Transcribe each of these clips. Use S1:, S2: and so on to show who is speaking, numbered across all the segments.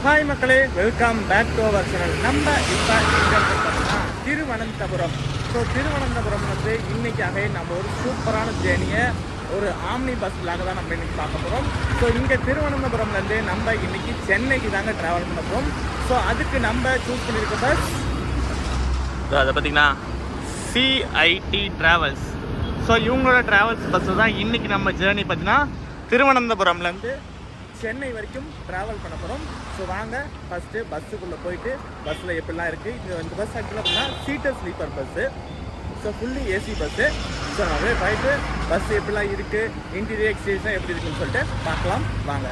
S1: Hi மக்களே, welcome back to our channel. நம்ம இப்போ எங்கே இருக்கோம்னா திருவனந்தபுரம். ஸோ திருவனந்தபுரம் இன்றைக்காக நம்ம ஒரு சூப்பரான ஜேர்னியை ஒரு ஆம்னி பஸ்ஸிலாக தான் நம்ம இன்றைக்கி பார்க்க போகிறோம். ஸோ இங்கே திருவனந்தபுரம்லேருந்து நம்ம இன்றைக்கி சென்னைக்கு தாங்க ட்ராவல் பண்ண போகிறோம். ஸோ அதுக்கு நம்ம சூஸ் பண்ணியிருக்க பஸ் அதை பார்த்திங்கன்னா சிஐடி ட்ராவல்ஸ். ஸோ இவங்களோட ட்ராவல்ஸ் பஸ்ஸு தான் இன்றைக்கி நம்ம ஜேர்னி பார்த்திங்கன்னா திருவனந்தபுரம்லேருந்து சென்னை வரைக்கும் ட்ராவல் பண்ண போகிறோம். ஸோ வாங்க ஃபஸ்ட்டு பஸ்ஸுக்குள்ளே போயிட்டு பஸ்ஸில் எப்படிலாம் இருக்குது. இந்த பஸ் ஆக்சுவலாக அப்படின்னா seater sleeper bus. So fully AC bus. So அப்படியே போயிட்டு பஸ் எப்படிலாம் இருக்குது, இன்டீரியர் எக்ஸ்டீரியர்ஸ்லாம் எப்படி இருக்குன்னு சொல்லிட்டு பார்க்கலாம் வாங்க.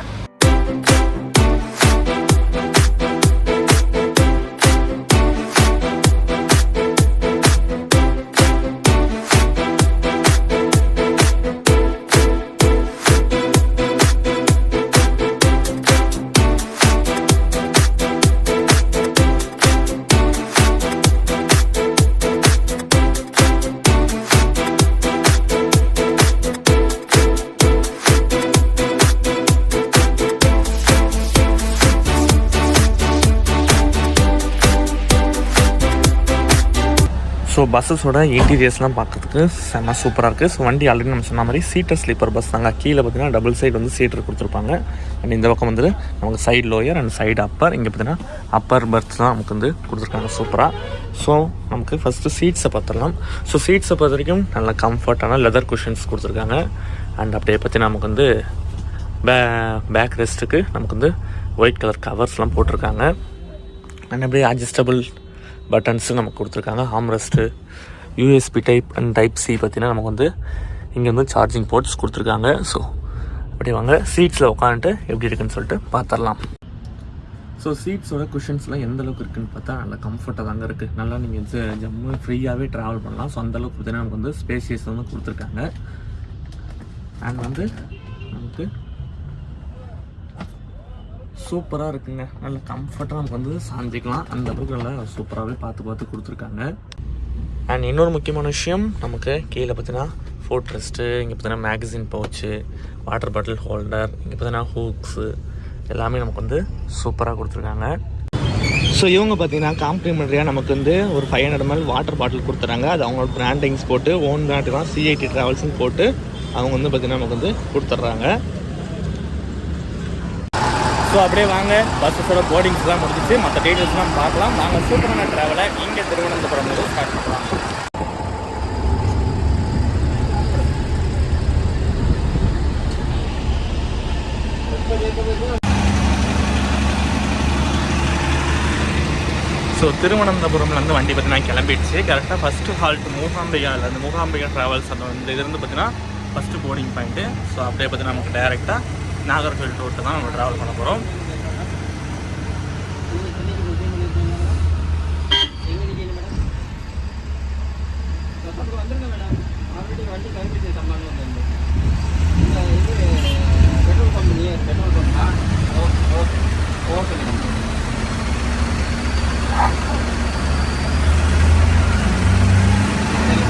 S1: ஸோ பஸ்ஸஸோட இன்டீரியர்ஸ்லாம் பார்க்குறதுக்கு செம்ம சூப்பராக இருக்குது. ஸோ வண்டி ஆல்ரெடி நம்ம சொன்ன மாதிரி சீட்டர் ஸ்லீப்பர் பஸ் தாங்க. கீழே பார்த்தீங்கன்னா டபுள் சைடு வந்து சீட்டர் கொடுத்துருப்பாங்க. அண்ட் இந்த பக்கம் வந்து நமக்கு side lower and side Appar. இங்கே பார்த்தீங்கன்னா அப்பர் பர்த் தான் நமக்கு வந்து கொடுத்துருக்காங்க சூப்பராக. ஸோ நமக்கு ஃபஸ்ட்டு சீட்ஸை பார்த்துடலாம். ஸோ சீட்ஸை பொறுத்த வரைக்கும் நல்ல கம்ஃபர்ட்டான லெதர் குஷன்ஸ் கொடுத்துருக்காங்க. அண்ட் அப்படியே பார்த்தீங்கன்னா நமக்கு வந்து பேக் ரெஸ்ட்டுக்கு நமக்கு வந்து ஒயிட் கலர் கவர்ஸ்லாம் போட்டிருக்காங்க. அண்ட் அப்படியே அட்ஜஸ்டபிள் பட்டன்ஸு நமக்கு கொடுத்துருக்காங்க. Armrest, USB type and type C பார்த்தீங்கன்னா நமக்கு வந்து இங்கே வந்து சார்ஜிங் போர்ட்ஸ் கொடுத்துருக்காங்க. ஸோ அப்படியே வாங்க சீட்ஸில் உட்காந்துட்டு எப்படி இருக்குன்னு சொல்லிட்டு பார்த்துடலாம். ஸோ சீட்ஸோட குஷன்ஸ்லாம் எந்த அளவுக்கு இருக்குதுன்னு பார்த்தா நல்லா கம்ஃபர்ட்டாக தாங்க இருக்குது. நல்லா நீங்கள் ஜம்மு ஃப்ரீயாகவே ட்ராவல் பண்ணலாம். ஸோ அந்தளவுக்கு பார்த்தீங்கன்னா நமக்கு வந்து ஸ்பேசியஸ் வந்து கொடுத்துருக்காங்க. அண்ட் வந்து நமக்கு சூப்பராக இருக்குங்க. நல்ல கம்ஃபர்ட்டாக நமக்கு வந்து சாஞ்சிக்கலாம். அந்த அளவுக்கு நல்லா சூப்பராகவே பார்த்து கொடுத்துருக்காங்க. அண்ட் இன்னொரு முக்கியமான விஷயம், நமக்கு கீழே பார்த்தீங்கன்னா ஃபுட் ரெஸ்ட்டு, இங்கே பார்த்தீங்கன்னா magazine pouch, water bottle holder, இங்கே பார்த்தீங்கன்னா ஹூக்ஸு எல்லாமே நமக்கு வந்து சூப்பராக கொடுத்துருக்காங்க. ஸோ இவங்க பார்த்தீங்கன்னா காம்ப்ளிமெண்ட்ரியாக நமக்கு வந்து ஒரு 500 ml வாட்டர் பாட்டில் கொடுத்துறாங்க. அது அவங்களோட பிராண்டிங்ஸ் போட்டு ஓன் பிராண்டு தான் சிஐடி ட்ராவல்ஸ்னு போட்டு அவங்க வந்து பார்த்திங்கன்னா நமக்கு வந்து கொடுத்துட்றாங்க. ஸோ அப்படியே வாங்க பஸ்ஸஸோட போர்டிங்ஸ்லாம் முடிஞ்சிச்சு. மற்ற டீட்டெயில்ஸ்லாம் பார்க்கலாம். வாங்க சூப்பரான ட்ராவலை இங்கே திருவனந்தபுரம் வந்து ஸ்டார்ட் பண்ணலாம். ஸோ திருவனந்தபுரம்லேருந்து வண்டி பார்த்தீங்கன்னா கிளம்பிடுச்சு. கரெக்டாக ஃபஸ்ட்டு ஹால்ட் மூகாம்பிகாவில் அந்த மூகாம்பிகா ட்ராவல்ஸ் அந்த வந்து இதுலேருந்து பார்த்தீங்கன்னா ஃபஸ்ட்டு போர்டிங் பாயிண்ட்டு. ஸோ அப்படியே பார்த்தீங்கன்னா நமக்கு டேரெக்டாக நாகர்கோவில் ரோட்டு தான் நம்ம ட்ராவல் பண்ண போகிறோம்.
S2: பெட்ரோல் கம்பெனி பெட்ரோல் பம்பா ஓகே ஓகே.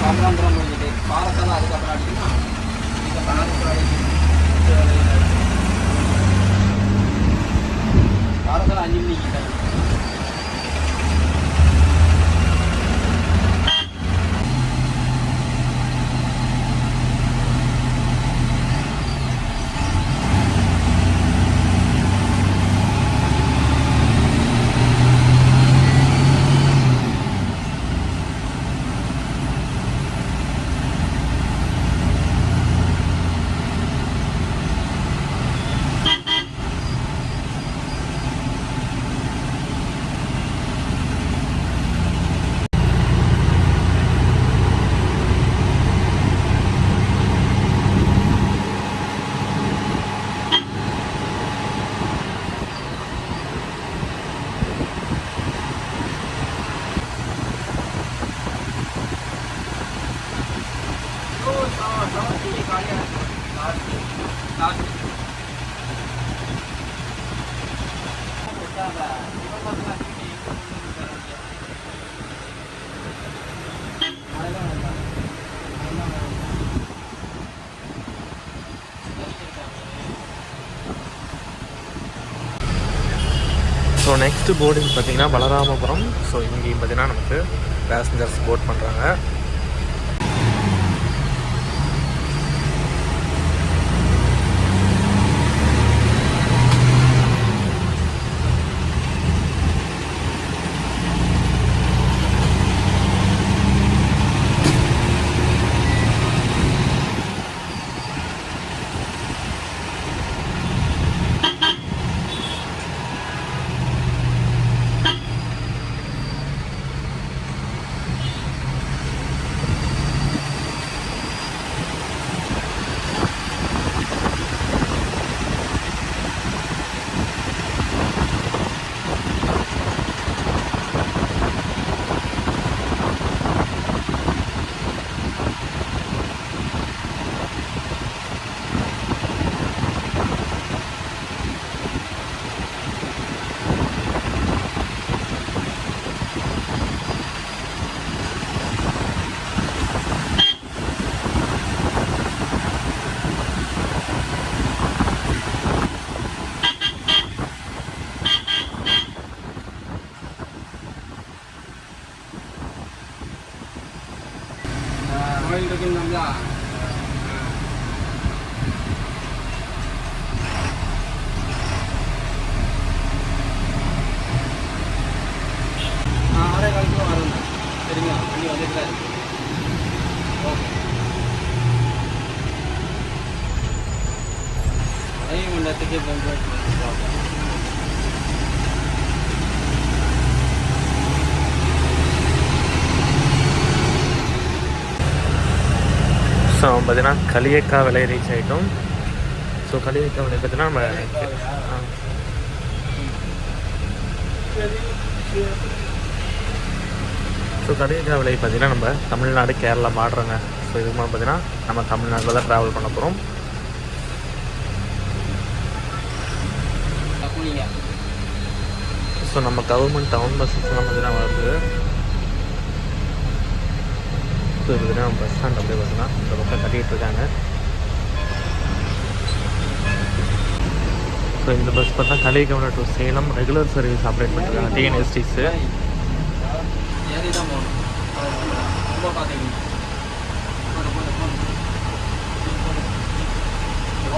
S2: கம்பராந்திரம் வந்துட்டு பாரத்தெல்லாம் அதுக்கப்புறம் அடிக்கணும். இந்த பாரத்தெல்லாம் 5 மணிக்கு
S1: ஸோ நெக்ஸ்ட்டு போர்டிங் பார்த்தீங்கன்னா பலராமபுரம். ஸோ இங்கேயும் பார்த்தீங்கன்னா நமக்கு பேசஞ்சர்ஸ் போட் பண்ணுறாங்க.
S2: கோயில் இருக்குங்களா? ஆறே காலத்தில் வரும். சரிங்களா? வண்டி வந்துட்டு தான் இருக்கு. ஓகே. அதையும் மணி நேரத்துக்கே போகும்போது
S1: ஸோ பார்த்தீங்கன்னா களியக்காவிளை ரீச் ஆகிட்டோம். ஸோ களியக்காவிளை பார்த்தீங்கன்னா நம்ம ஸோ களியக்காவிளை பார்த்தீங்கன்னா நம்ம தமிழ்நாடு கேரளா மாடுறோங்க. ஸோ இதுக்கு மேலே பார்த்தீங்கன்னா நம்ம தமிழ்நாட்டில் தான் ட்ராவல் பண்ண போகிறோம். ஸோ நம்ம கவர்மெண்ட் டவுன் பஸ்ஸஸ்லாம் பார்த்தீங்கன்னா வருது. ஸோ இது பார்த்தீங்கன்னா பஸ் ஸ்டாண்ட் அப்படியே பார்த்தீங்கன்னா இந்த பக்கம் கட்டிகிட்டு இருக்காங்க. ஸோ இந்த பஸ் பார்த்தா Kaliyakkavilai to Salem regular service operate பண்ணிருக்காங்க டிஎன்எஸ்டிஸு.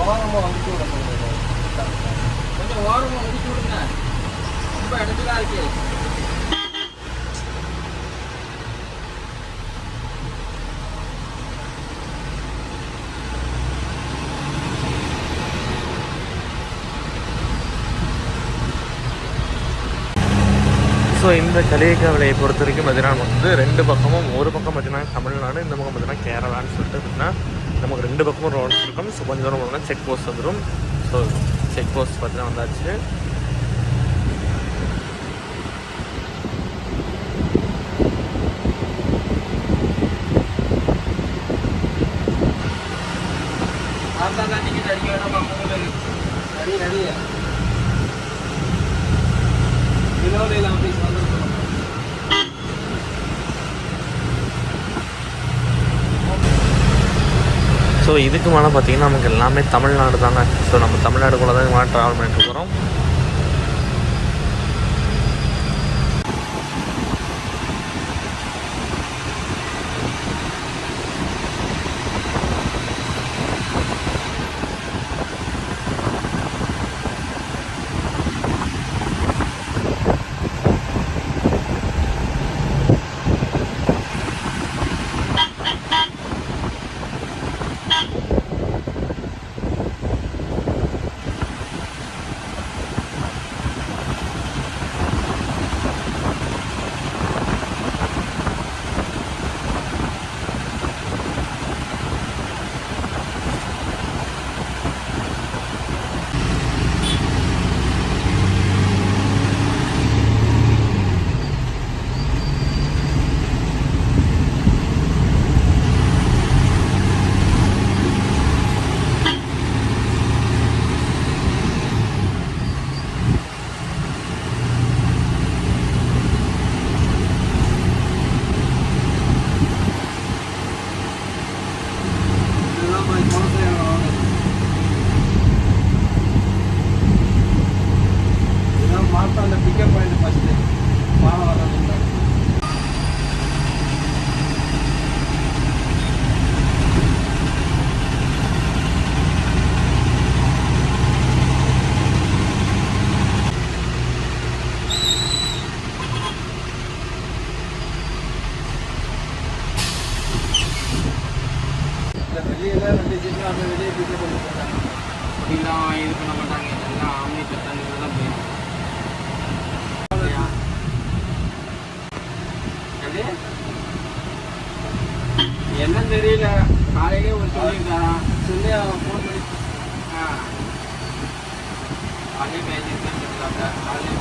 S2: ஓரமாக வந்துட்டு விட கொஞ்சம் ஓரமாக வந்துட்டு விடுங்க. ரொம்ப இடத்துல இருக்கு.
S1: ஸோ இந்த களியக்காவிளையை பொறுத்த வரைக்கும் பார்த்தீங்கன்னா நமக்கு வந்து ரெண்டு பக்கமும், ஒரு பக்கம் பார்த்தீங்கன்னா தமிழ்நாடு, இந்த பக்கம் பார்த்தீங்கன்னா கேரளான்னு சொல்லிட்டு பார்த்தீங்கன்னா நமக்கு ரெண்டு பக்கமும் ரோட்ஸ் இருக்கும். ஸோ கொஞ்சம் தூரம் போனோம்னா செக் போஸ்ட் வந்துடும். ஸோ செக் போஸ்ட் பார்த்தீங்கன்னா வந்தாச்சு.
S2: டிக்கெட் அடிக்க வேணாம். ரெடி ரெடி வினோதையில் ஆஃபீஸ் வந்து
S1: ஸோ இதுக்கு மேலே பார்த்தீங்கன்னா நமக்கு எல்லாமே தமிழ்நாடு தாங்க. ஸோ நம்ம தமிழ்நாடுக்குள்ளே தான் மேலே ட்ராவல் பண்ணிட்டு போகிறோம்.
S2: இது பண்ண மாட்டாங்க, எல்லாம் ஆம்னி பத்தாண்டுகள் தான் போயிடும். அது என்னன்னு தெரியல, காலையிலே ஒரு சொல்லியிருக்காரான், சொல்லி அவன் ஃபோன் பண்ணி காலையே பேசியிருக்கேன்னு சொல்லிட்டாங்க. காலையே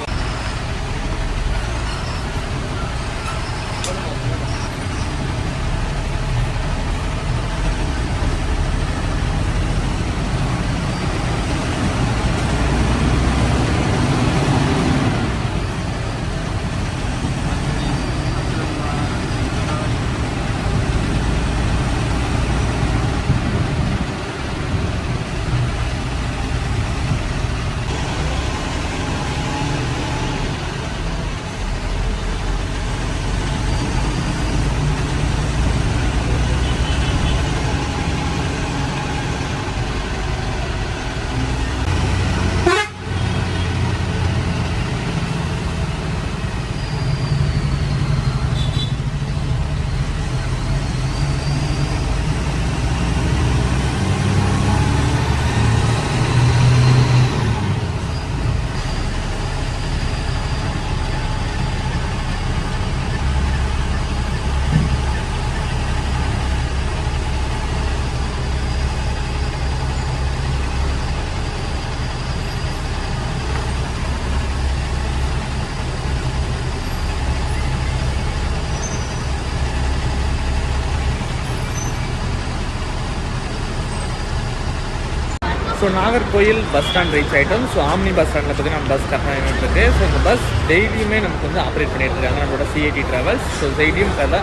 S1: so Nagercoil bus stand reach ஆகிட்டோம். ஸோ ஆம்னி பஸ் ஸ்டாண்டில் பார்த்தீங்கன்னா நம்ம பஸ் கரெக்டாக இருக்குது. ஸோ இந்த பஸ் டெய்லியுமே நமக்கு வந்து ஆப்ரேட் பண்ணிட்டு இருக்காங்க நம்மளோட சிஐடி ட்ராவல்ஸ். ஸோ டெய்லியும் கதை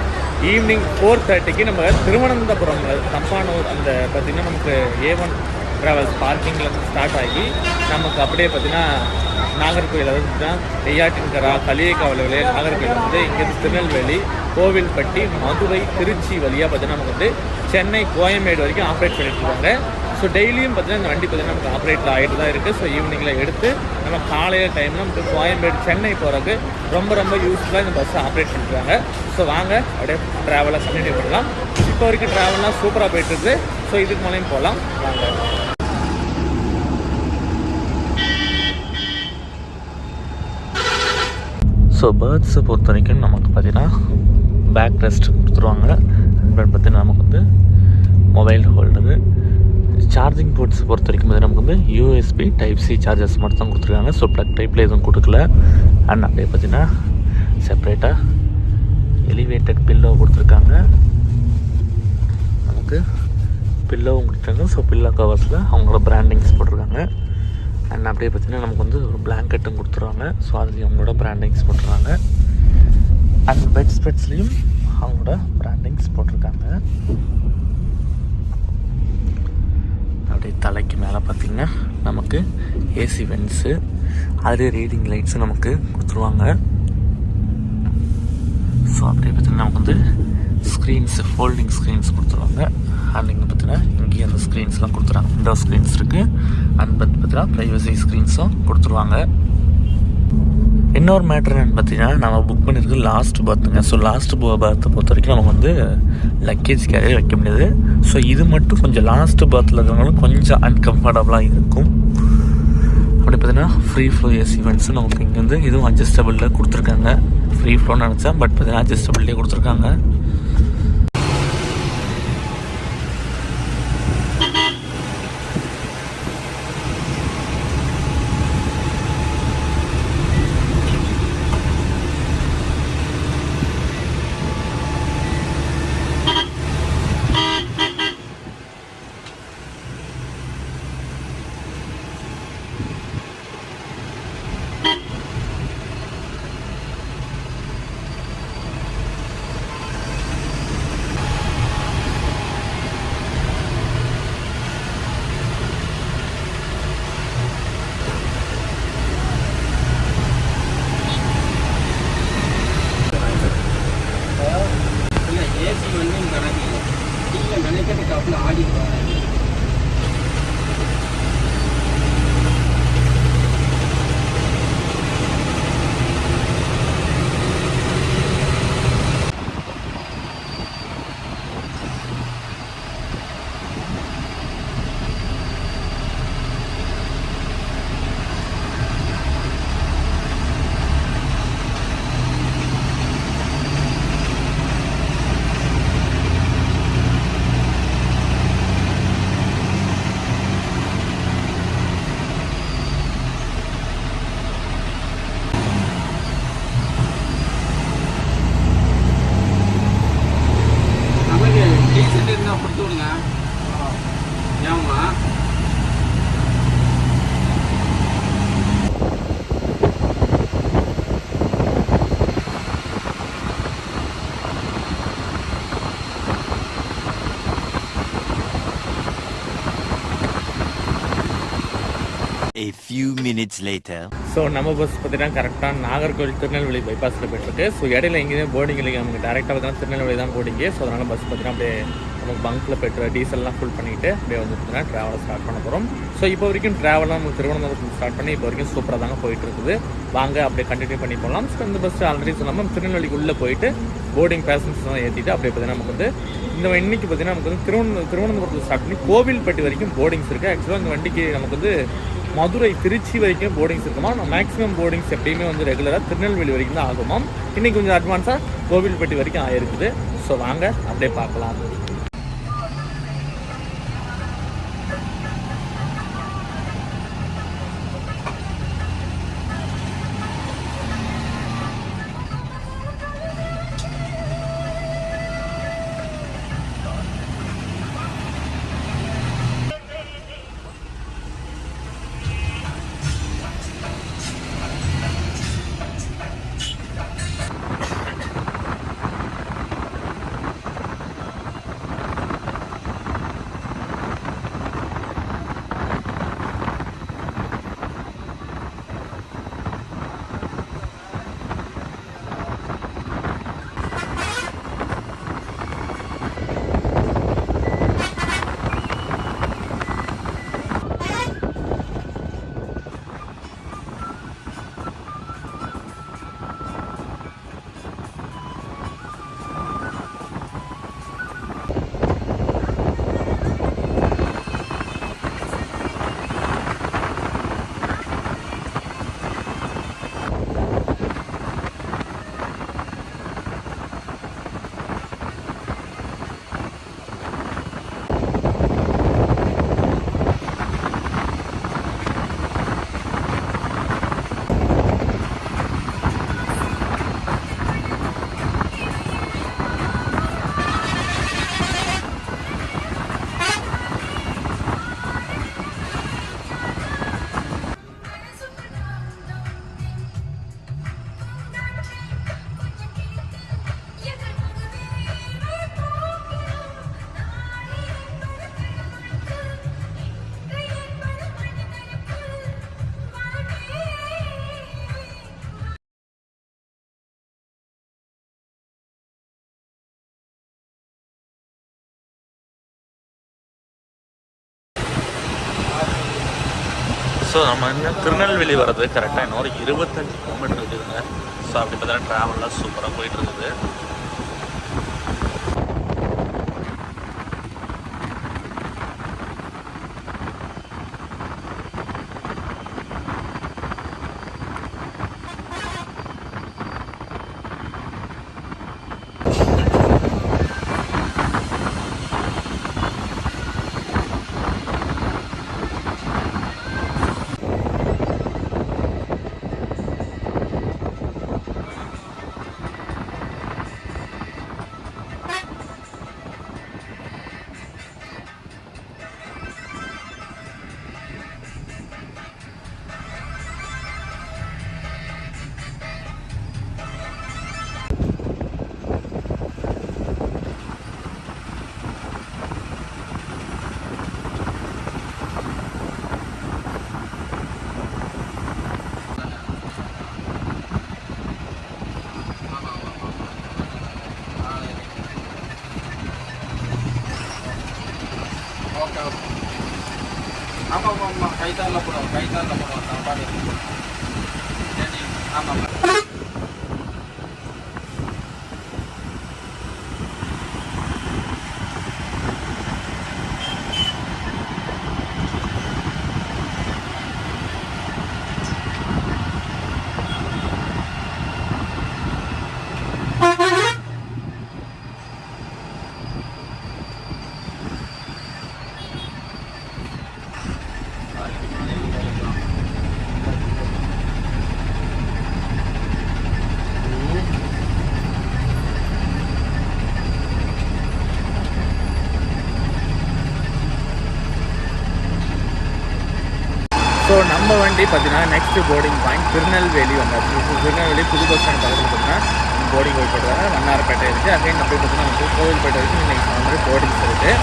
S1: ஈவினிங் 4:30க்கு நம்ம திருவனந்தபுரம் தம்பானூர் அந்த பார்த்திங்கன்னா நமக்கு A1 ட்ராவல்ஸ் பார்க்கிங்கில் ஸ்டார்ட் ஆகி நமக்கு அப்படியே பார்த்திங்கன்னா நாகர்கோயில் அதாவது பார்த்தீங்கன்னா நெய்யாட்டின்கரா, களியக்காவலு, நாகர்கோயில் வந்து இங்கேருந்து திருநெல்வேலி, கோவில்பட்டி, மதுரை, திருச்சி வழியாக பார்த்தீங்கன்னா நமக்கு வந்து சென்னை, கோயம்பேடு வரைக்கும் ஆப்ரேட் பண்ணிட்டு இருக்காங்க. ஸோ டெய்லியும் பார்த்தீங்கன்னா இந்த வண்டி பார்த்தீங்கன்னா நமக்கு ஆப்ரேட்டில் ஆகிட்டு தான் இருக்குது. ஸோ ஈவினிங்கில் எடுத்து நம்ம காலையில் டைமில் நமக்கு கோயம்பேடு, சென்னை போகிறதுக்கு ரொம்ப ரொம்ப யூஸ்ஃபுல்லாக இந்த பஸ்ஸை ஆப்ரேட் பண்ணிட்டுருக்காங்க. ஸோ வாங்க அப்படியே ட்ராவலை கண்டினியூ பண்ணலாம். இப்போ வரைக்கும் ட்ராவல்லாம் சூப்பராக போயிட்டுருக்கு. ஸோ இதுக்கு மேலேயும் போகலாம் வாங்க. ஸோ பேர்ட்ஸை பொறுத்த வரைக்கும் நமக்கு பார்த்திங்கன்னா பேக் ரெஸ்ட் கொடுத்துருவாங்க. அப்புறம் பார்த்திங்கன்னா நமக்கு வந்து மொபைல் ஹோல்டரு, சார்ஜிங் போர்ட்ஸ் பொறுத்த வரைக்கும் பார்த்திங்கன்னா நமக்கு வந்து USB Type-C சார்ஜர்ஸ் மட்டும் தான் கொடுத்துருக்காங்க. ஸோ ப்ளக் டைப்பில் எதுவும் கொடுக்கல. அண்ட் அப்படியே பார்த்திங்கன்னா செப்பரேட்டாக எலிவேட்டட் பில்லோ கொடுத்துருக்காங்க. நமக்கு பில்லோவும் கொடுத்துருக்காங்க. ஸோ பில்லோ கவர்ஸில் அவங்களோட பிராண்டிங்ஸ் போட்டிருக்காங்க. அண்ட் அப்படியே பார்த்திங்கன்னா நமக்கு வந்து ஒரு பிளாங்கெட்டும் கொடுத்துருவாங்க. ஸோ அதுலேயும் அவங்களோட பிராண்டிங்ஸ் போட்டுருக்காங்க. அண்ட் பெட்ஸ்லேயும் அவங்களோட பிராண்டிங்ஸ் போட்டிருக்காங்க. அப்படியே தலைக்கு மேலே பார்த்திங்கன்னா நமக்கு ஏசி வென்ட்ஸு, அதிலே ரீடிங் லைட்ஸு நமக்கு கொடுத்துருவாங்க. ஸோ அப்படியே பார்த்திங்கன்னா நமக்கு வந்து ஸ்க்ரீன்ஸு, ஃபோல்டிங் ஸ்க்ரீன்ஸ் கொடுத்துருவாங்க. அண்ட் இங்கே பார்த்தீங்கன்னா இங்கேயும் அந்த ஸ்க்ரீன்ஸ்லாம் கொடுத்துருவாங்க. விண்டோ ஸ்க்ரீன்ஸ் இருக்குது. அண்ட் பார்த்தீங்கன்னா ப்ரைவசி ஸ்க்ரீன்ஸும் கொடுத்துருவாங்க. இன்னொரு மேட்ரு என்னென்னு பார்த்தீங்கன்னா நம்ம புக் பண்ணியிருக்கு லாஸ்ட் பர்த்துங்க. ஸோ லாஸ்ட் பர்த்தை பொறுத்த வரைக்கும் நமக்கு வந்து லக்கேஜ் கேரியர் வைக்க முடியாது. ஸோ இது மட்டும் கொஞ்சம் லாஸ்ட் பர்த்தில் இருக்கிறவங்களும் கொஞ்சம் அன்கம்ஃபர்டபுளாக இருக்கும். அப்படி பார்த்தீங்கன்னா ஃப்ரீ ஃப்ளோ ஏசி வென்ட்ஸும் நமக்கு இங்கே வந்து இதுவும் அட்ஜஸ்டபிளில் கொடுத்துருக்காங்க. ஃப்ரீ ஃப்ளோன்னு நினச்சா பட் பார்த்தீங்கன்னா அட்ஜஸ்டபிள்லேயே கொடுத்துருக்காங்க.
S3: A few minutes later.
S1: So நம்ம பஸ் பார்த்தீங்கன்னா கரெக்டாக நாகர்கோவில் திருநெல்வேலி பைபாஸில் போயிட்டுருக்கு. ஸோ இடையில எங்கேயுமே போர்டிங் இல்லைங்க, நமக்கு டேரெக்டாக பார்த்தீங்கன்னா திருநெல்வேலி தான் போர்டிங்கு. ஸோ அதனால் பஸ் பார்த்தீங்கன்னா அப்படியே நமக்கு பங்க்கில் பெட்ரோல் டீசல்லாம் ஃபுல் பண்ணிவிட்டு அப்படியே வந்து பார்த்தீங்கன்னா ட்ராவலை ஸ்டார்ட் பண்ண போகிறோம். ஸோ இப்போ வரைக்கும் ட்ராவலாம் நம்ம திருவனந்தபுரத்தில் ஸ்டார்ட் பண்ணி இப்போ வரைக்கும் சூப்பராக தாங்க போயிட்டு இருக்குது. வாங்க அப்படியே கண்டினியூ பண்ணி போகலாம். ஸோ இந்த பஸ் ஆல்ரெடி சொல்லாமல் திருநெல்வேலிக்குள்ளே போயிட்டு போர்டிங் பேசஞ்சர்ஸ்லாம் ஏற்றிட்டு அப்படியே பார்த்தீங்கன்னா நமக்கு வந்து இந்த இன்னைக்கு பார்த்தீங்கன்னா நமக்கு வந்து திருவனந்தபுரத்தில் ஸ்டார்ட் பண்ணி கோவில்பட்டி வரைக்கும் போர்டிங்ஸ் இருக்குது. ஆக்சுவலாக இந்த வண்டிக்கு நமக்கு வந்து மதுரை திருச்சி வரைக்கும் போர்டிங்ஸ் இருக்குமா. மேக்ஸிமம் போர்டிங்ஸ் எப்பயுமே வந்து ரெகுலராக திருநெல்வேலி வரைக்கும் தான் ஆகுமாம். இன்றைக்கி கொஞ்சம் அட்வான்ஸாக கோவில்பட்டி வரைக்கும் ஆயிருக்குது. ஸோ வாங்க அப்படியே பார்க்கலாம். ஸோ நம்ம இன்னும் திருநெல்வேலி வர்றது கரெக்டாக இன்னும் ஒரு 25 கிலோமீட்டர் இருக்குதுங்க. ஸோ அப்படி பார்த்தீங்கன்னா ட்ராவல்லாம் சூப்பராக போயிட்டு இருக்குது.
S2: ஆமாம் கைத்தாலில் போடுவோம் சாப்பாடு. சரி ஆமாம்.
S1: ஸோ நம்ம வண்டி பார்த்தீங்கன்னா நெக்ஸ்ட் போர்டிங் பாயிண்ட் திருநெல்வேலி வந்தாச்சு. ஸோ திருநெல்வேலி புது பஸ் ஸ்டாண்ட் பக்கத்தில் பார்த்தீங்கன்னா போர்டிங் போயிட்டு வந்தாங்க. வண்ணாரப்பேட்டை இருக்குது. அகைன் அப்படியே பார்த்தீங்கன்னா வந்து கோவில்பேட்டை வரைக்கும் நீங்கள் சொன்ன மாதிரி போர்டிங்ஸ் இருக்குது.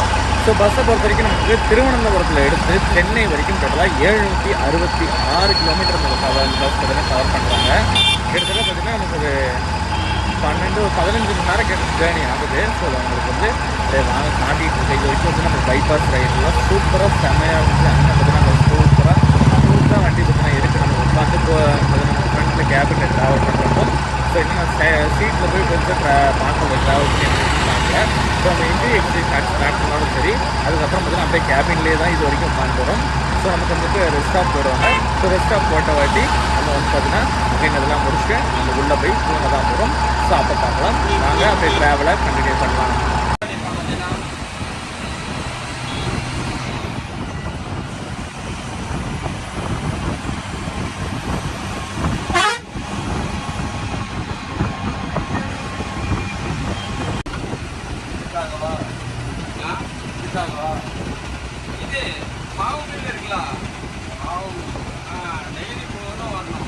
S1: ஸோ பஸ்ஸை பொறுத்த வரைக்கும் நமக்கு திருவனந்தபுரத்தில் எடுத்து சென்னை வரைக்கும் டோட்டலாக 766 கிலோமீட்டர் நம்ம பஸ் பார்த்தீங்கன்னா கவர் பண்ணுறாங்க. கிட்டத்தட்ட பார்த்தீங்கன்னா நமக்கு ஒரு 15 மணி நேரம் ஜேர்னி ஆகுது. ஸோ அவங்களுக்கு வந்து வாங்க தாண்டிட்டு இருக்க இது வரைக்கும் வந்து நம்ம பைபாஸ் ரைடெலாம் சூப்பராக செம்மையாக இருந்துச்சு. அங்கே பார்த்தீங்கன்னா நம்ம ஸ்மூத்தாக வண்டி பார்த்தீங்கன்னா இருக்குது. நம்ம உட்காந்து நம்ம ஃப்ரண்ட்டில் கேபினில் ட்ராவல் பண்ணுறப்போ ஸோ இன்னும் சீட்டில் போய் கொஞ்சம் பார்க்கல ட்ராவல் பண்ணி இருக்காங்க. ஸோ நம்ம இன்டீரியர் எக்ஸசைஸ் ஸ்டார்ட் பண்ணாலும் சரி, அதுக்கப்புறம் பார்த்தீங்கன்னா அப்படியே கேபின்லேயே தான் இது வரைக்கும் உட்காந்துரும். ஸோ நமக்கு வந்துட்டு ரெஸ்ட் ஸ்டாப் போடுவாங்க. ஸோ ரெஸ்ட் ஸ்டாப் போட்ட வாட்டி நம்ம வந்து பார்த்தீங்கன்னா அப்படின்னு இதெல்லாம் முடிச்சுட்டு நம்ம உள்ளே போய் தூங்க தான் போகிறோம். ஸோ அப்போ பார்க்கலாம். நாங்கள் அப்படியே ட்ராவலை கண்டினியூ பண்ணலாம்.
S2: இது மாவு மில் இருக்குல்ல, மாவு டெய்லி போகணும் வரணும்.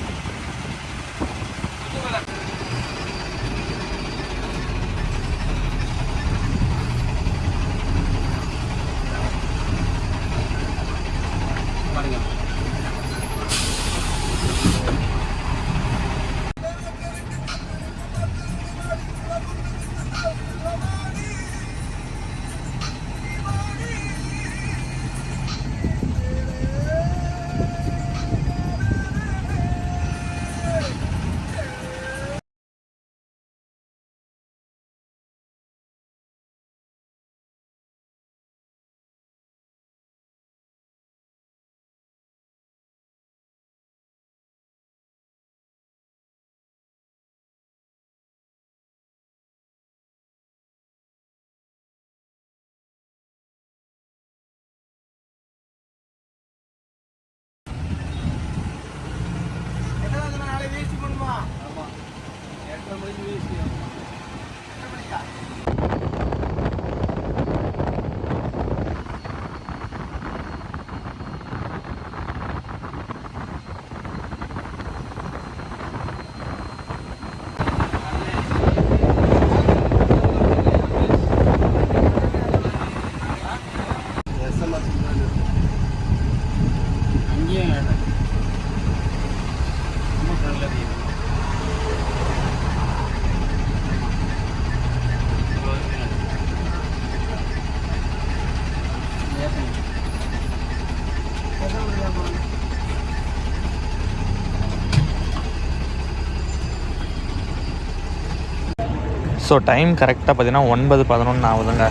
S1: ஸோ டைம் கரெக்டாக பார்த்தீங்கன்னா 9:11 ஆகுதுங்க.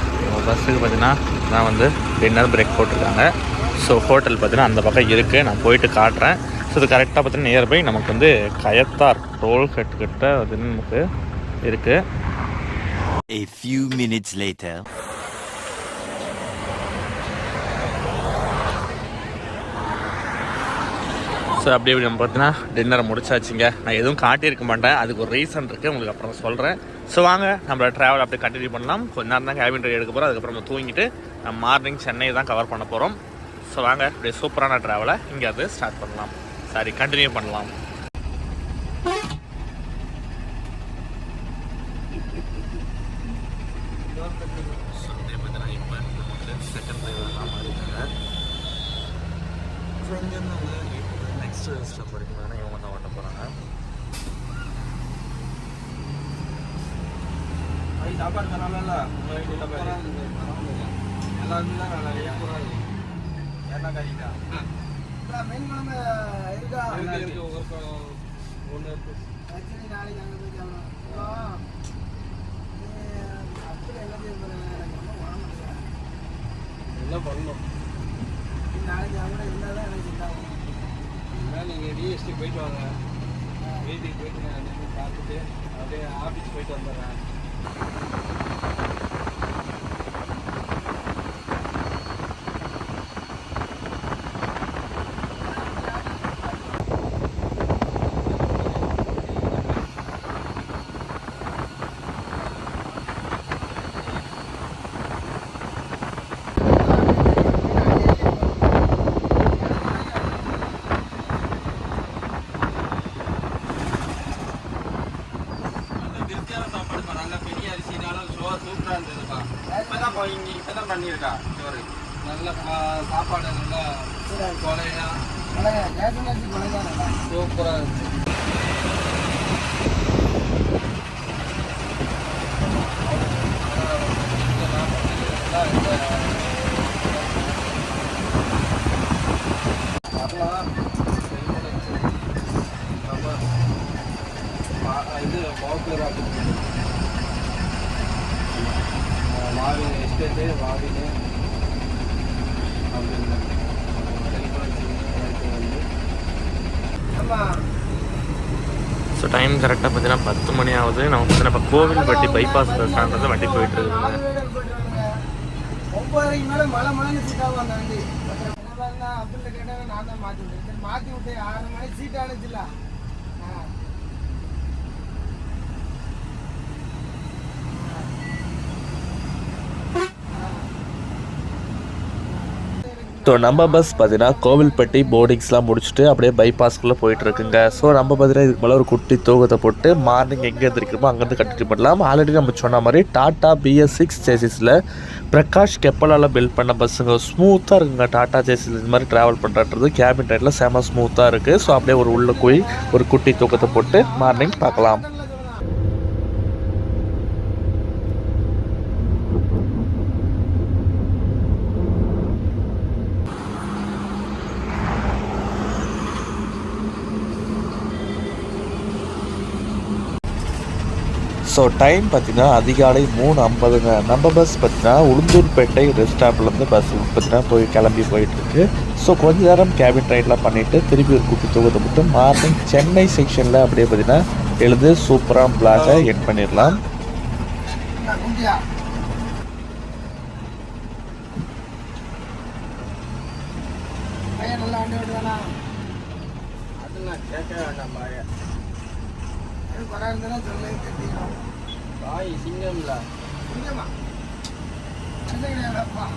S1: பஸ்ஸுக்கு பார்த்தீங்கன்னா நான் வந்து டின்னர் பிரேக் போட்டிருக்காங்க. ஸோ ஹோட்டல் பார்த்தீங்கன்னா அந்த பக்கம் இருக்குது. நான் போயிட்டு காட்டுறேன். ஸோ இது கரெக்டாக பார்த்தீங்கன்னா நியர்பை நமக்கு வந்து கயத்தார் டோல்கேட் கிட்ட அது நமக்கு இருக்குது.
S3: A few minutes later.
S1: So அப்படி இப்படி நம்ம பார்த்தீங்கன்னா டின்னரை முடிச்சாச்சுங்க. நான் எதுவும் காட்டியிருக்க மாட்டேன், அதுக்கு ஒரு ரீசன் இருக்குது, உங்களுக்கு அப்புறம் சொல்கிறேன். ஸோ வாங்க நம்மளோட ட்ராவல் அப்படியே கண்டினியூ பண்ணலாம். கொஞ்ச நேரம் தான் கேபின் ரைடு எடுக்க போகிறோம். அதுக்கப்புறம் நம்ம தூங்கிட்டு நம்ம மார்னிங் சென்னை தான் கவர் பண்ண போகிறோம். ஸோ வாங்க அப்படியே சூப்பரான ட்ராவலை இங்கே அது ஸ்டார்ட் பண்ணலாம், சாரி கண்டினியூ பண்ணலாம். நெக்ஸ்ட் படிக்கணும்னா இவங்க தான் ஓட்ட போகிறாங்க.
S2: சாப்பாடு தராங்கல்ல, எல்லாருமே தான் நிறைய போகிறாங்க. என்ன கறிக்கா மீன் குழம்பு இருக்கா? இருக்கு ஒன்று இருக்கு. நாளைக்கு அங்கே போய் என்ன பண்ணணும்? நாளைக்கு அவங்க இருந்தால் தான் எனக்கு செட்டாகும். நீங்கள் டிஎஸ்டி போயிட்டு வாங்க, வீட்டுக்கு போயிட்டு நான் பார்த்துட்டு அப்படியே ஆஃபீஸ் போயிட்டு வந்துடுறேன். சாப்பாடு நல்லா பெரிய அரிசினாலும் பண்ணியிருக்கா சோறு நல்ல சாப்பாடு நல்லா கொலையா சூப்பராக இருந்துச்சு. இது பாப்புலர் வாவின் எஸ்டேட்டு வாவின் அப்படின்னு
S1: ஸோ டைம் கரெக்டாக பார்த்தீங்கன்னா 10 மணி ஆகுது. நம்ம பார்த்தீங்கன்னா இப்போ கோவில்பட்டி பைபாஸ் ஸ்டாண்டில் வண்டி போயிட்டு இருக்குதுங்க.
S2: 9:30 மேலே மழை மழைன்னு சீட்டாக அந்த வண்டி அப்படின்னு கேட்டாங்க. நான் தான் மாற்றி விட்டேன். மாற்றி விட்டேன் 6 மணிக்கு சீட் ஆனிச்சுல.
S1: ஸோ நம்ம பஸ் பார்த்தீங்கன்னா கோவில்பட்டி போர்டிங்ஸ்லாம் முடிச்சுட்டு அப்படியே பைபாஸ்க்குள்ளே போயிட்டுருக்குங்க. ஸோ நம்ம பார்த்தீங்கன்னா இதுக்கு மேலே ஒரு குட்டி தூக்கத்தை போட்டு மார்னிங் எங்கே இருந்துருக்கிறோமோ அங்கேருந்து கண்டினியூ பண்ணலாம். ஆல்ரெடி நம்ம சொன்ன மாதிரி டாட்டா BS6 சேசிஸில் பிரகாஷ் கெப்பலால் பில்ட் பண்ண பஸ்ஸுங்க ஸ்மூத்தாக இருக்குங்க. டாட்டா சேசிஸ் இது மாதிரி ட்ராவல் பண்ணுறது கேபின் ரைட்டில் செம ஸ்மூத்தாக இருக்குது. ஸோ அப்படியே ஒரு உள்ளே போய் ஒரு குட்டி தூக்கத்தை போட்டு மார்னிங் பார்க்கலாம். ஸோ டைம் பார்த்தீங்கன்னா அதிகாலை 3:50ங்க. நம்ம பஸ் பார்த்தீங்கன்னா உளுந்தூர்பேட்டை ரெஸ்ட் ஸ்டாப்லேருந்து பஸ் பார்த்தீங்கன்னா போய் கிளம்பி போயிட்டுருக்கு. ஸோ கொஞ்ச நேரம் கேபின் ரைட்லாம் பண்ணிவிட்டு திருப்பி ஒரு குட்டி தூக்கத்தை போட்டு மார்னிங் சென்னை செக்ஷனில் அப்படியே பார்த்தீங்கன்னா எழுந்து சூப்பராக பிளாகை எட் பண்ணிடலாம்.
S2: பாய் சிங்கம்ல சிங்கமா கிடையாதுப்பா.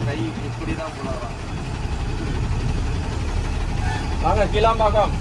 S2: கை இப்படி தான் போலாம். வாங்க கீழாம்பாக்கம்.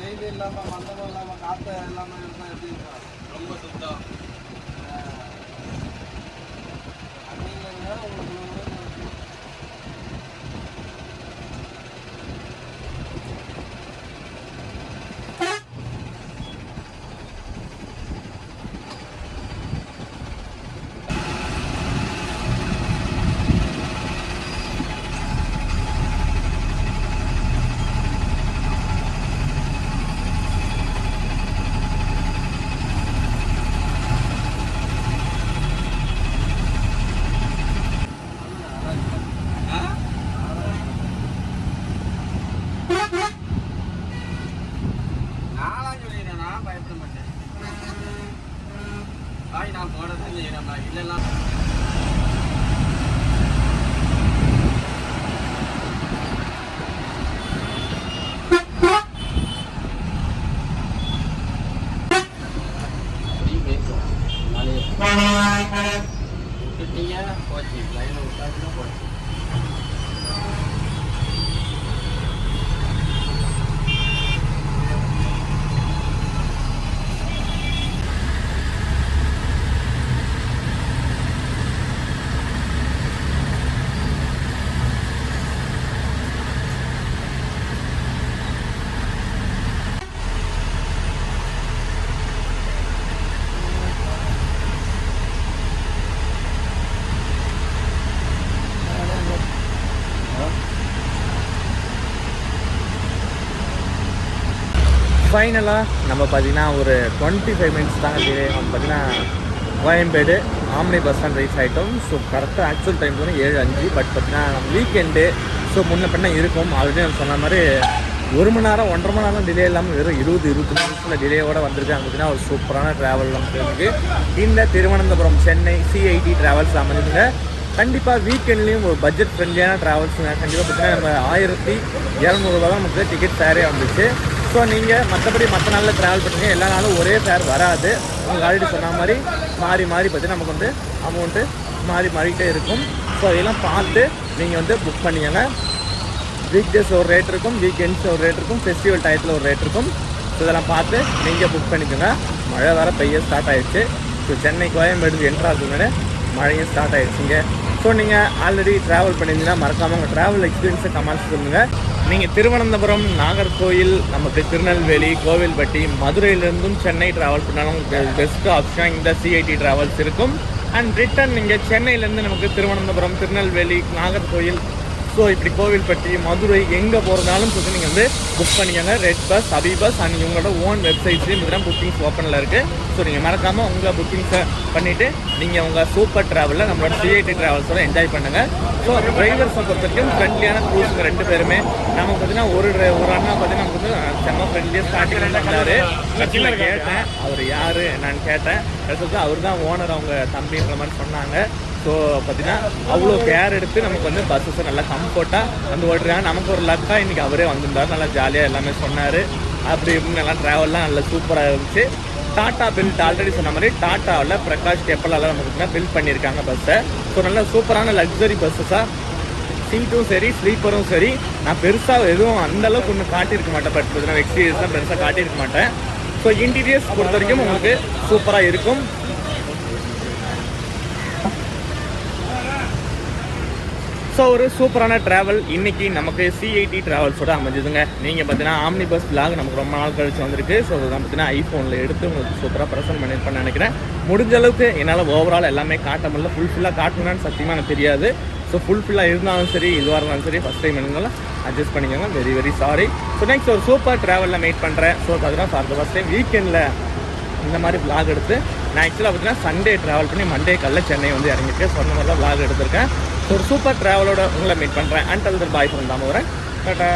S2: வெயில் இல்லாமல் மந்தமும் இல்லாமல் காற்று இல்லாமல் இருந்தால் எப்படி இருக்கும்? ரொம்ப சுத்தம். அப்படிங்கிறதுனால உங்களுக்கு நான் போடுறது செய்யறேன் இல்லைன்னா விட்டுட்டீங்க போச்சு லைனை விட்டாச்சுன்னா போச்சு.
S1: ஃபைனலாக நம்ம பார்த்தீங்கன்னா ஒரு 25 மினிட்ஸ் தாங்க டிலே. நம்ம பார்த்தீங்கன்னா Koyambedu omni bus stand reach ஆகிட்டோம். ஸோ கரெக்டாக ஆக்சுவல் டைம் வந்து 7:05. பட் பார்த்தீங்கன்னா வீக்கெண்டு ஸோ முன்ன பின்ன இருக்கும். ஆல்ரெடி நம்ம சொன்ன மாதிரி 1 மணி நேரம் 1.5 மணி நேரம் டிலே இல்லாமல் வெறும் 20-25 நிமிஷத்தில் டிலேயோடு வந்திருக்காங்க. பார்த்தீங்கன்னா ஒரு சூப்பரான ட்ராவல் நமக்கு இருக்குது. இந்த திருவனந்தபுரம் சென்னை CIT ட்ராவல்ஸ் அமைஞ்சுங்க. கண்டிப்பாக வீக்கெண்ட்லேயும் ஒரு பட்ஜெட் ஃப்ரெண்ட்லியான ட்ராவல்ஸுங்க. கண்டிப்பாக பார்த்தீங்கன்னா நம்ம 1200 ரூபா தான் நமக்கு டிக்கெட் ஃபேரே வந்துச்சு. ஸோ நீங்கள் மற்றபடி மற்ற நாளில் ட்ராவல் பண்ணுங்க, எல்லா நாளும் ஒரே ஃபேர் வராது. உங்களுக்கு ஆல்ரெடி சொன்ன மாதிரி மாறி மாறி பார்த்தீங்கன்னா நமக்கு வந்து அமௌண்ட்டு மாறிக்கிட்டே இருக்கும். ஸோ இதெல்லாம் பார்த்து நீங்கள் வந்து புக் பண்ணிக்கோங்க. வீக் டேஸ் ஒரு ரேட் இருக்கும், வீக்கெண்ட்ஸ் ஒரு ரேட் இருக்கும், ஃபெஸ்டிவல் டயத்தில் ஒரு ரேட் இருக்கும். ஸோ இதெல்லாம் பார்த்து நீங்கள் புக் பண்ணிக்கோங்க. மழை வேறு பெய்ய ஸ்டார்ட் ஆயிடுச்சு. ஸோ சென்னை கோயம்பேடு என்ட்ரு ஆகுதுன்னு மழையும் ஸ்டார்ட் ஆகிடுச்சிங்க. ஸோ நீங்கள் ஆல்ரெடி ட்ராவல் பண்ணியிருந்தீங்கன்னா மறக்காமல் உங்கள் ட்ராவல் எக்ஸ்பீரியன்ஸை கமெண்ட்ஸ் சொல்லுங்கள். நீங்கள் திருவனந்தபுரம், நாகர்கோயில், நமக்கு திருநெல்வேலி, கோவில்பட்டி, மதுரையிலேருந்தும் சென்னை ட்ராவல் பண்ணாலும் உங்களுக்கு பெஸ்ட்டு ஆப்ஷனாக இந்த சிஐடி ட்ராவல்ஸ் இருக்கும். அண்ட் ரிட்டன் நீங்கள் சென்னையிலேருந்து நமக்கு திருவனந்தபுரம், திருநெல்வேலி, நாகர்கோயில், ஸோ இப்படி கோவில்பட்டி, மதுரை எங்கே போகிறதாலும் சொல்லி நீங்கள் வந்து புக் பண்ணிக்கோங்க. Red bus, Abhi bus and இவங்களோட ஓன் வெப்சைட்ஸ்லேயும் பார்த்தீங்கன்னா புக்கிங்ஸ் ஓப்பனில் இருக்குது. ஸோ நீங்கள் மறக்காமல் உங்கள் புக்கிங்ஸை பண்ணிவிட்டு நீங்கள் உங்கள் சூப்பர் ட்ராவலில் நம்மளோட சிஐடி ட்ராவல்ஸோட என்ஜாய் பண்ணுங்கள். ஸோ டிரைவர்ஸை பொறுத்த வரைக்கும் ஃப்ரெண்ட்லியான க்ரூஸுங்க 2 பேருமே. நமக்கு பார்த்தீங்கன்னா ஒரு அண்ணா பார்த்தீங்கன்னா நமக்கு வந்து செம்ம ஃப்ரெண்ட்லியாக ஸ்டார்டிங் பண்ணாரு. கட்சியில் கேட்டேன் அவர் யார் நான் கேட்டேன். கடைசி அவர் தான் ஓனர், அவங்க தம்பின்ற மாதிரி சொன்னாங்க. ஸோ பார்த்தீங்கன்னா அவ்வளோ கேர் எடுத்து நமக்கு வந்து பஸ்ஸஸை நல்லா கம்ஃபர்ட்டாக வந்து ஓட்டுறாங்க. நமக்கு ஒரு லக்காக இன்றைக்கி அவரே வந்திருந்தார். நல்லா ஜாலியாக எல்லாமே சொன்னார். அப்படி இப்படின்னு நல்லா ட்ராவல்லாம் நல்லா சூப்பராக இருந்துச்சு. டாட்டா பில்ட் ஆல்ரெடி சொன்ன மாதிரி டாட்டாவில் பிரகாஷ் கெப்பலால் நமக்கு பில்ட் பண்ணியிருக்காங்க பஸ்ஸை. ஸோ நல்லா சூப்பரான லக்ஸரி பஸ்ஸஸாக, சீட்டும் சரி ஸ்லீப்பரும் சரி. நான் பெருசாக எதுவும் அந்தளவுக்கு ஒன்று காட்டியிருக்க மாட்டேன். பட் பார்த்தீங்கன்னா எக்ஸ்பீரியன்ஸ் தான் பெருசாக காட்டியிருக்க மாட்டேன். ஸோ இன்டீரியர்ஸ் பொறுத்த வரைக்கும் உங்களுக்கு சூப்பராக இருக்கும். ஸோ ஒரு சூப்பரான ட்ராவல் இன்றைக்கி நமக்கு சிஐடி ட்ராவல்ஸோட அமைஞ்சதுங்க. நீங்கள் பார்த்தீங்கன்னா ஆம்னி பஸ் விலாக் நமக்கு ரொம்ப நாள் கழிச்சு வந்திருக்கு. ஸோ அதை பார்த்தீங்கன்னா ஐஃபோனில் எடுத்து உங்களுக்கு சூப்பராக ப்ரெசென்ட் பண்ணியிருப்பேன்னு நினைக்கிறேன். முடிஞ்ச அளவுக்கு என்னால் ஓவரால் எல்லாமே காட்ட முடியல. ஃபுல்ஃபில்லாக காட்டணும்னு சத்தியமாக எனக்கு தெரியாது. ஸோ ஃபுல்ஃபில்லாக இருந்தாலும் சரி, இதுவாக இருந்தாலும் சரி, ஃபஸ்ட் டைம் இருந்தாலும் அட்ஜஸ்ட் பண்ணிக்கோங்க. Very very sorry. So next ஒரு சூப்பர் ட்ராவலில் மீட் பண்ணுறேன். ஸோ பார்த்தீங்கன்னா ஃபார் த ஃபஸ்ட் டைம் வீக்கெண்டில் இந்த மாதிரி விலாக் எடுத்து நான் ஆக்சுவலாக பார்த்தீங்கன்னா சண்டே ட்ராவல் பண்ணி மண்டே காலைல சென்னை வந்து இறங்கிட்டு சொன்ன மாதிரி தான் விலாக் எடுத்திருக்கேன். ஸோ ஒரு சூப்பர் ட்ராவலோட உங்களை மீட் பண்ணுறேன். அண்ட் பாய் ஃப்ரெண்ட் தான் வரேன். டாட்டா.